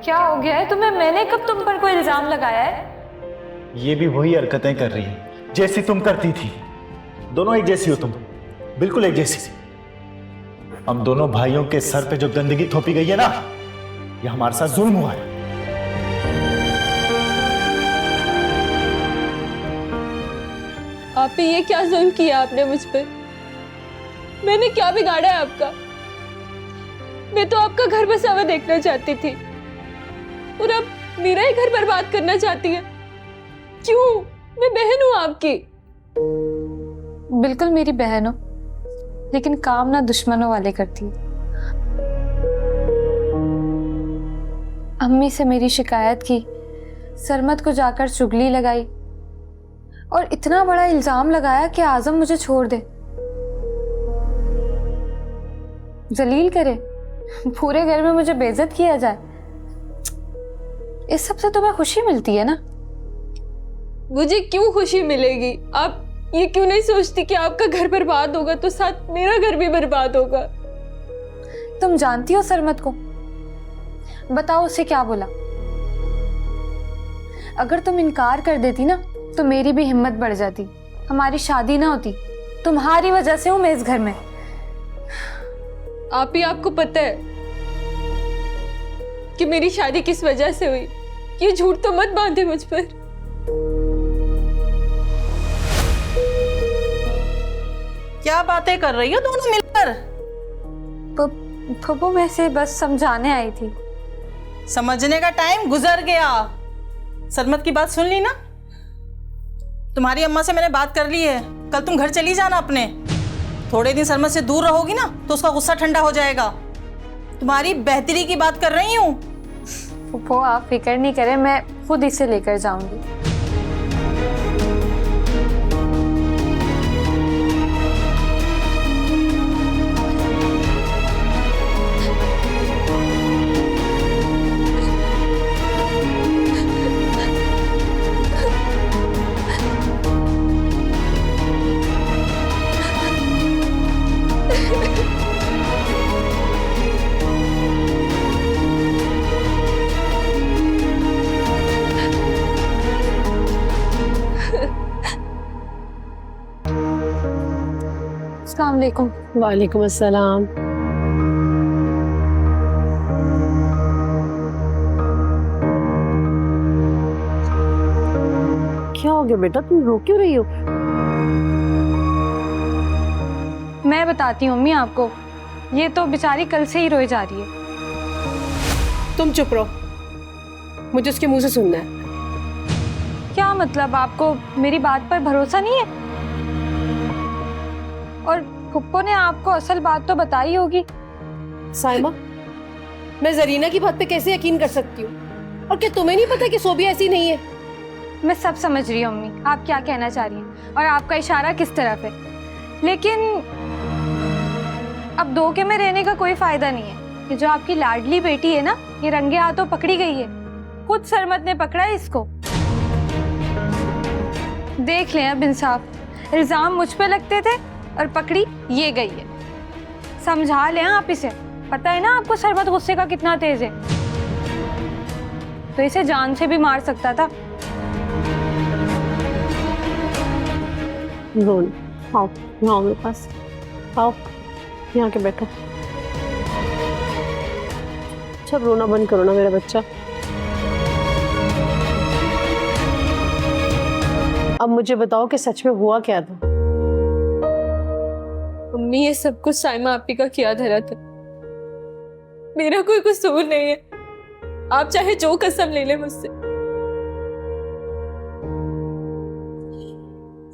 क्या हो गया है तुम्हें? मैंने कब तुम पर कोई इल्जाम लगाया है? ये भी वही हरकतें कर रही है जैसी तुम करती थी। दोनों एक जैसी हो तुम, बिल्कुल एक जैसी। हम दोनों भाइयों के सर पे जो गंदगी थोपी गई है ना, ये हमारे साथ जुल्म हुआ है। आप ये क्या जुल्म किया आपने मुझ पर? मैंने क्या बिगाड़ा है आपका? मैं तो आपका घर बसा हुआ देखना चाहती थी और अब मेरा ही घर बर्बाद करना चाहती है। क्यों? मैं बहन हूं आपकी। बिल्कुल मेरी बहन हो, लेकिन काम ना दुश्मनों वाले करती है। अम्मी से मेरी शिकायत की, सरमत को जाकर चुगली लगाई और इतना बड़ा इल्जाम लगाया कि आजम मुझे छोड़ दे, जलील करे, पूरे घर में मुझे बेइज्जत किया जाए। इस सब से तुम्हें खुशी मिलती है ना? मुझे क्यों खुशी मिलेगी? आप ये क्यों नहीं सोचती कि आपका घर बर्बाद होगा तो साथ मेरा घर भी बर्बाद होगा? तुम जानती हो सरमत को? बताओ उसे क्या बोला? अगर तुम इनकार कर देती ना तो मेरी भी हिम्मत बढ़ जाती, हमारी शादी ना होती। तुम्हारी वजह से हूं मैं इस घर में। आप ही आपको पता है कि मेरी शादी किस वजह से हुई? ये झूठ तो मत बांधे मुझ पर। क्या बातें कर रही हो दोनों मिलकर? फूफो मैं से बस समझाने आई थी। समझने का टाइम गुजर गया। सरमत की बात सुन ली ना? तुम्हारी अम्मा से मैंने बात कर ली है। कल तुम घर चली जाना अपने। थोड़े दिन सरमत से दूर रहोगी ना तो उसका गुस्सा ठंडा हो जाएगा। तुम्हारी बेहतरी की बात कर रही हूँ। फूफो आप फिक्र नहीं करें, मैं खुद इसे लेकर जाऊंगी। अस्सलाम वालेकुम। वालेकुम अस्सलाम। क्या हो गया बेटा, तुम रो क्यों रही हो? मैं बताती हूँ अम्मी आपको, ये तो बेचारी कल से ही रोई जा रही है। तुम चुप रहो, मुझे उसके मुंह से सुनना है। क्या मतलब, आपको मेरी बात पर भरोसा नहीं है? और फुप्पो ने आपको असल बात तो बताई होगी। साइमा, मैं जरीना की बात पे कैसे यकीन कर सकती हूँ? और क्या तुम्हें नहीं पता कि सोबी ऐसी नहीं है? मैं सब समझ रही हूँ अम्मी, आप क्या कहना चाह रही हैं और आपका इशारा किस तरफ है, लेकिन अब धोखे में रहने का कोई फायदा नहीं है। ये जो आपकी लाडली बेटी है ना, ये रंगे हाथों पकड़ी गई है। खुद सरमत ने पकड़ा है इसको। देख लें अब इंसाफ, इल्जाम मुझ पे लगते थे और पकड़ी ये गई है। समझा लें आप इसे, पता है ना आपको सरमत गुस्से का कितना तेज है, तो इसे जान से भी मार सकता था। रोन, आओ यहाँ मेरे पास, आओ यहाँ के बैठो। अच्छा रोना बंद करो ना मेरा बच्चा। अब मुझे बताओ कि सच में हुआ क्या था? मम्मी ये सब कुछ साइमा आपी का किया धरा था। मेरा कोई कसूर नहीं है। आप चाहे जो कसम ले ले मुझसे।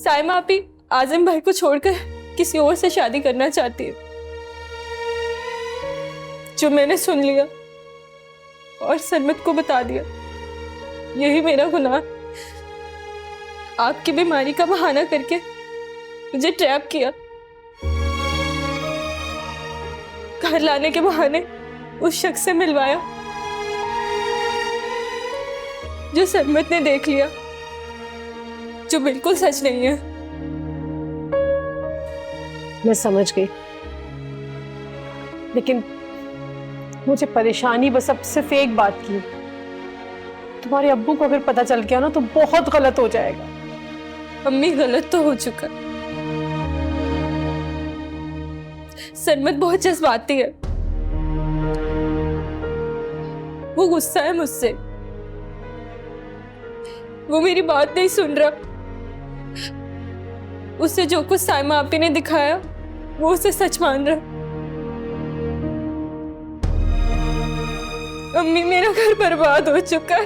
साइमा आपी आजम भाई को छोड़कर किसी और से शादी करना चाहती है, जो मैंने सुन लिया और सरमत को बता दिया। यही मेरा गुनाह। आपकी बीमारी का बहाना करके मुझे ट्रैप किया। घर लाने के बहाने उस शख्स से मिलवाया जो सरमत ने देख लिया, जो बिल्कुल सच नहीं है। मैं समझ गई, लेकिन मुझे परेशानी बस अब सिर्फ एक बात की, तुम्हारे अब्बू को अगर पता चल गया ना तो बहुत गलत हो जाएगा। अम्मी गलत तो हो चुका, सरमत बहुत जज्बाती है, वो गुस्सा है मुझसे, वो मेरी बात नहीं सुन रहा। उससे जो कुछ साइमा आपी ने दिखाया वो उसे सच मान रहा। अम्मी मेरा घर बर्बाद हो चुका है।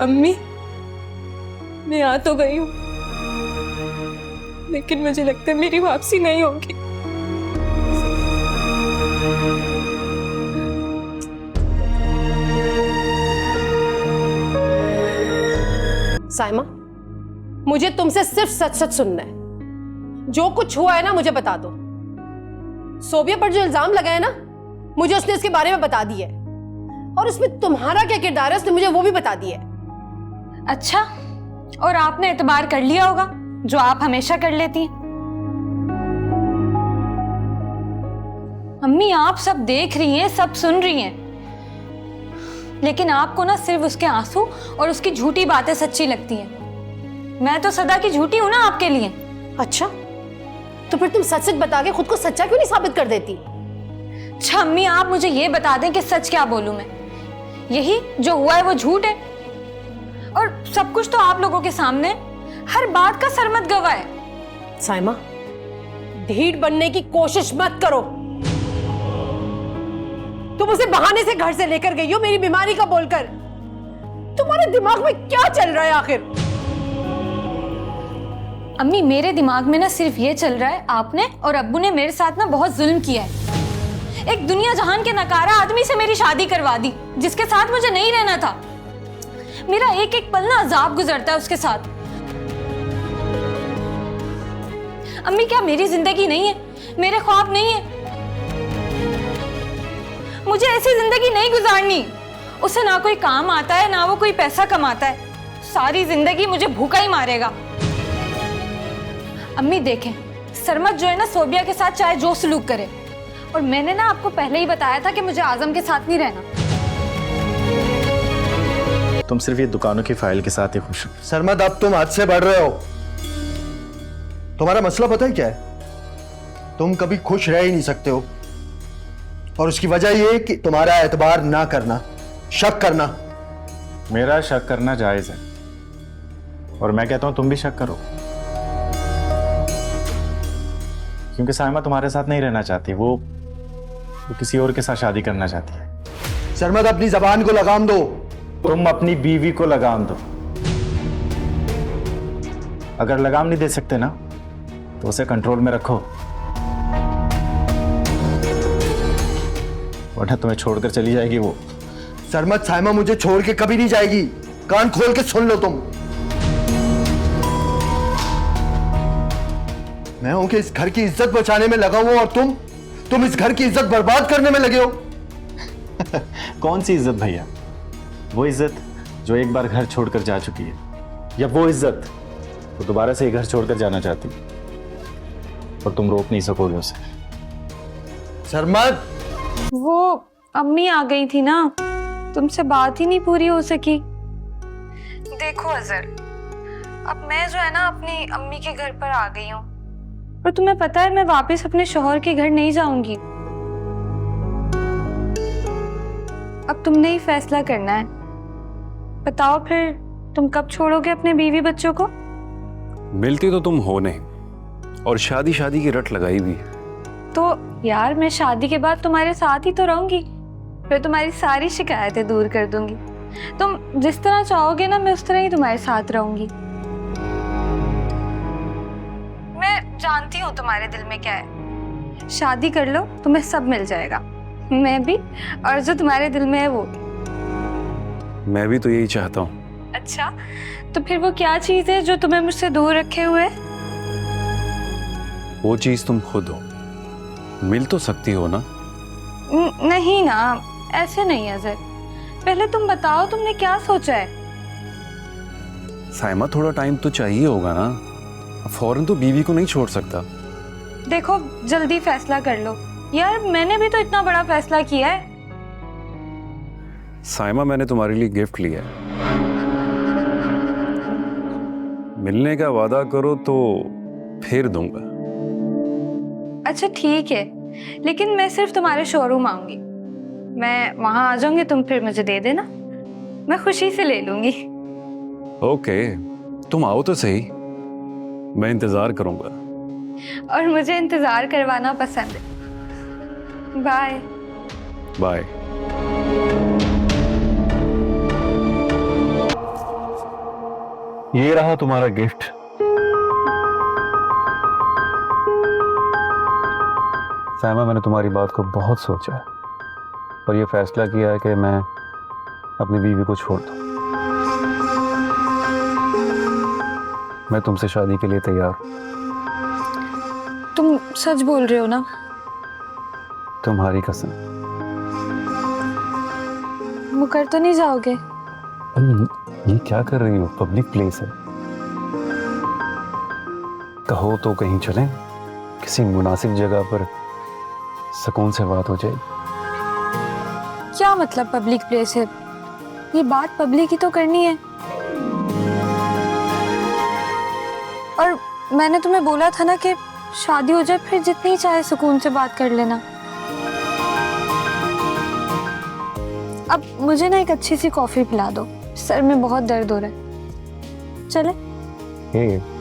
अम्मी मैं आ तो गई हूं, लेकिन मुझे लगता है मेरी वापसी नहीं होगी। साइमा, मुझे तुमसे सिर्फ सच सच सुनना है। जो कुछ हुआ है ना मुझे बता दो। सोबिया पर जो इल्जाम लगाया ना, मुझे उसने इसके बारे में बता दिया है, और उसमें तुम्हारा क्या किरदार है उसने मुझे वो भी बता दिया है। अच्छा, और आपने एतबार कर लिया होगा जो आप हमेशा कर लेती हैं। अम्मी आप सब देख रही हैं, सब सुन रही हैं, लेकिन आपको ना सिर्फ उसके आंसू और उसकी झूठी बातें सच्ची लगती हैं। मैं तो सदा की झूठी हूं ना आपके लिए। अच्छा, तो फिर तुम सच सच बता के खुद को सच्चा क्यों नहीं साबित कर देती? अच्छा अम्मी, आप मुझे ये बता दें कि सच क्या बोलूं मैं। यही जो हुआ है वो झूठ है, और सब कुछ तो आप लोगों के सामने, हर बात का सरमत गवाह है। साइमा, ढीठ बनने की कोशिश मत करो। तुम उसे बहाने से घर से लेकर गई हो मेरी बीमारी का बोलकर। तुम्हारे दिमाग में क्या चल रहा है आखिर? अम्मी मेरे दिमाग में ना सिर्फ ये चल रहा है, आपने और अब्बू ने मेरे साथ ना बहुत जुल्म किया है। एक दुनिया जहान के नकारा आदमी से मेरी शादी करवा दी, जिसके साथ मुझे नहीं रहना था। मेरा एक एक पल ना अजाब गुजरता है उसके साथ। अम्मी क्या मेरी जिंदगी नहीं है, मेरे ख्वाब नहीं है? मुझे ऐसी जिंदगी नहीं गुजारनी। उसे ना कोई काम आता है, ना वो कोई पैसा कमाता है। सारी जिंदगी मुझे भूखा ही मारेगा। अम्मी देखें, सरमत जो है ना सोबिया के साथ चाहे जो सलूक करे, और मैंने ना आपको पहले ही बताया था कि मुझे आजम के साथ नहीं रहना। तुम सिर्फ ये दुकानों की फाइल के साथ ही खुश हो। सरमत, अब तुम हद से बढ़ रहे हो। तुम्हारा मसला पता है क्या है? तुम कभी खुश रह ही नहीं सकते हो, और उसकी वजह यह है कि तुम्हारा एतबार ना करना, शक करना। मेरा शक करना जायज है, और मैं कहता हूं तुम भी शक करो, क्योंकि साइमा तुम्हारे साथ नहीं रहना चाहती। वो किसी और के साथ शादी करना चाहती है। सरमत, अपनी जबान को लगाम दो। तुम अपनी बीवी को लगाम दो। अगर लगाम नहीं दे सकते ना तो उसे कंट्रोल में रखो, वरना तुम्हें छोड़कर चली जाएगी वो। सरमत, साइमा मुझे छोड़ के कभी नहीं जाएगी। कान खोल के सुन लो तुम। मैं हूं कि इस घर की इज्जत बचाने में लगा हुआ, और तुम इस घर की इज्जत बर्बाद करने में लगे हो। कौन सी इज्जत भैया? वो इज्जत जो एक बार घर छोड़कर जा चुकी है, या वो इज्जत वो दोबारा से ये घर छोड़कर जाना चाहती, और तुम रोक नहीं सकोगे उसे। सरमत, वो अम्मी आ गई थी ना, तुमसे बात ही नहीं पूरी हो सकी। देखो अजहर, अब मैं जो है ना अपनी अम्मी के घर पर आ गई हूँ, और तुम्हें पता है मैं वापस अपने शौहर के घर नहीं जाऊंगी। अब तुमने ही फैसला करना है। बताओ फिर तुम कब छोड़ोगे अपने बीवी बच्चों को? मिलती तो तुम हो नहीं, और शादी शादी की रट लगाई भी। तो यार मैं शादी के बाद तुम्हारे साथ ही तो रहूंगी, फिर तुम्हारी सारी शिकायतें दूर कर दूंगी। तुम जिस तरह चाहोगे ना मैं उस तरह ही तुम्हारे साथ रहूंगी। मैं जानती हूँ तुम्हारे दिल में क्या है। शादी कर लो, तुम्हें सब मिल जाएगा, मैं भी, और जो तुम्हारे दिल में है वो भी। मैं भी तो यही चाहता हूँ। अच्छा, तो फिर वो क्या चीज है जो तुम्हें मुझसे दूर रखे हुए? वो चीज तुम खुद हो। मिल तो सकती हो ना? नहीं ना, ऐसे नहीं अजहर। पहले तुम बताओ तुमने क्या सोचा है? साइमा, थोड़ा टाइम तो चाहिए होगा ना। फौरन तो बीवी को नहीं छोड़ सकता। देखो जल्दी फैसला कर लो यार, मैंने भी तो इतना बड़ा फैसला किया है। साइमा, मैंने तुम्हारे लिए गिफ्ट लिया है। मिलने का वादा करो तो फिर दूंगा। अच्छा ठीक है, लेकिन मैं सिर्फ तुम्हारे शोरूम आऊंगी। मैं वहां आ जाऊंगी, तुम फिर मुझे दे देना, मैं खुशी से ले लूंगी। ओके, तुम आओ तो सही, मैं इंतजार करूंगा। और मुझे इंतजार करवाना पसंद है। बाय। बाय। ये रहा तुम्हारा गिफ्ट। साइमा, मैंने तुम्हारी बात को बहुत सोचा है और ये फैसला किया है कि मैं अपनी बीवी को छोड़ दूं। मैं तुमसे शादी के लिए तैयार हूं। तुम सच बोल रहे हो ना? तुम्हारी कसम। मुकर तो नहीं जाओगे? ये क्या कर रही हो? पब्लिक प्लेस है। कहो तो कहीं चलें, किसी मुनासिब जगह पर सुकून से बात हो जाएगी। क्या मतलब पब्लिक प्लेस है? ये बात पब्लिक ही तो करनी है। और मैंने तुम्हें बोला था ना कि शादी हो जाए फिर जितनी चाहे सुकून से बात कर लेना। अब मुझे ना एक अच्छी सी कॉफी पिला दो, सर में बहुत दर्द हो रहा है। चले? हे